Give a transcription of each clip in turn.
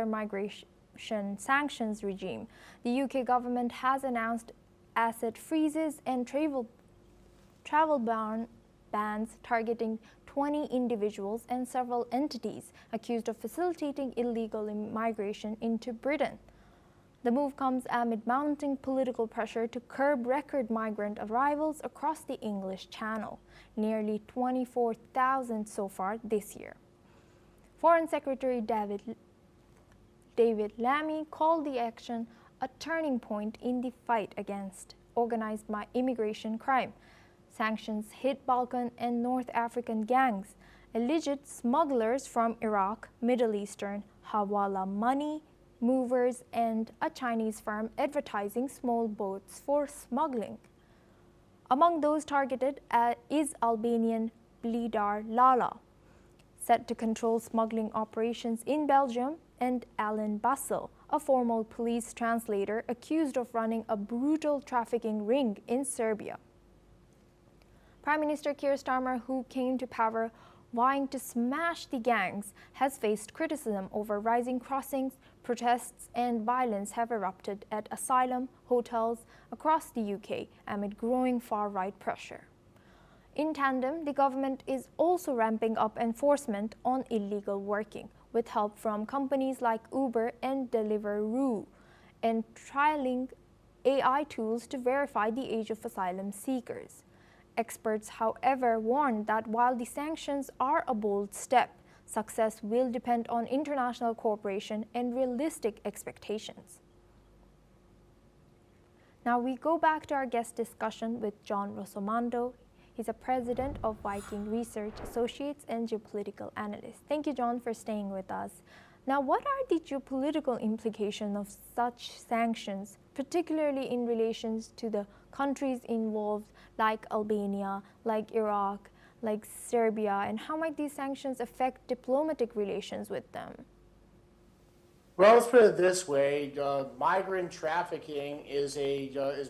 irregular migration sanctions regime. The UK government has announced asset freezes and travel bans targeting 20 individuals and several entities accused of facilitating illegal immigration into Britain. The move comes amid mounting political pressure to curb record migrant arrivals across the English Channel, nearly 24,000 so far this year. Foreign Secretary David Lammy called the action a turning point in the fight against organized immigration crime. Sanctions hit Balkan and North African gangs, alleged smugglers from Iraq, Middle Eastern, Hawala money movers, and a Chinese firm advertising small boats for smuggling. Among those targeted is Albanian Blidar Lala, set to control smuggling operations in Belgium, and Alan Bassel, a former police translator accused of running a brutal trafficking ring in Serbia. Prime Minister Keir Starmer, who came to power vying to smash the gangs, has faced criticism over rising crossings. Protests and violence have erupted at asylum hotels across the UK amid growing far-right pressure. In tandem, the government is also ramping up enforcement on illegal working, with help from companies like Uber and Deliveroo, and trialing AI tools to verify the age of asylum seekers. Experts, however, warn that while the sanctions are a bold step, success will depend on international cooperation and realistic expectations. Now we go back to our guest discussion with John Rossomando. He's a president of Viking Research Associates and geopolitical analyst. Thank you, John, for staying with us. Now, what are the geopolitical implications of such sanctions, particularly in relation to the countries involved like Albania, like Iraq, like Serbia, and how might these sanctions affect diplomatic relations with them? Well, let's put it this way: migrant trafficking is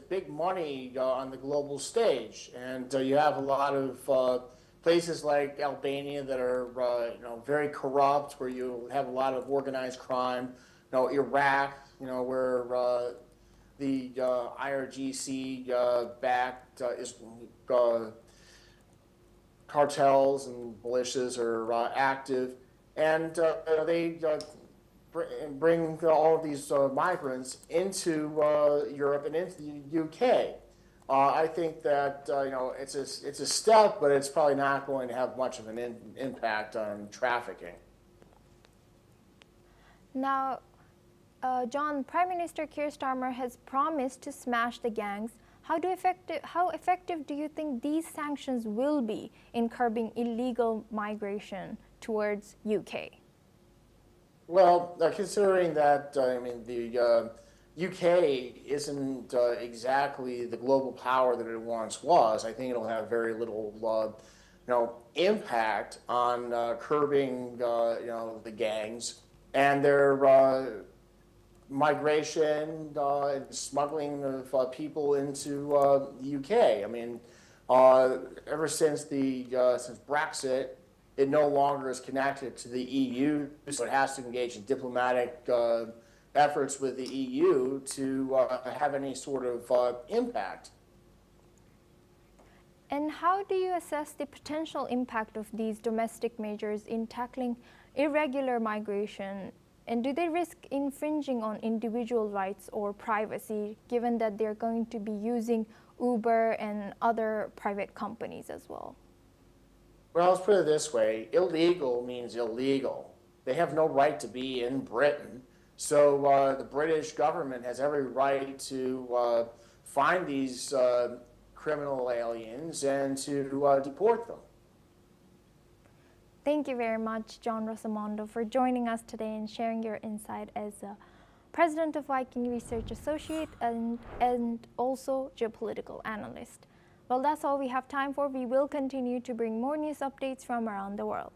big money on the global stage, and you have a lot of places like Albania that are very corrupt, where you have a lot of organized crime. Iraq, where the IRGC backed is cartels and militias are active, and they bring all of these migrants into Europe and into the UK. I think that it's a step, but it's probably not going to have much of an impact on trafficking. Now, John, Prime Minister Keir Starmer has promised to smash the gangs. How effective do you think these sanctions will be in curbing illegal migration towards UK? Well, considering that, the UK isn't exactly the global power that it once was, I think it'll have very little, impact on curbing, the gangs and their migration and smuggling of people into the UK. I mean, ever since since Brexit, it no longer is connected to the EU, so it has to engage in diplomatic efforts with the EU to have any sort of impact. And how do you assess the potential impact of these domestic measures in tackling irregular migration? And do they risk infringing on individual rights or privacy, given that they're going to be using Uber and other private companies as well? Well, let's put it this way. Illegal means illegal. They have no right to be in Britain. So the British government has every right to find these criminal aliens and to deport them. Thank you very much, John Rossomando, for joining us today and sharing your insight as president of Viking Research Associate and also geopolitical analyst. Well, that's all we have time for. We will continue to bring more news updates from around the world.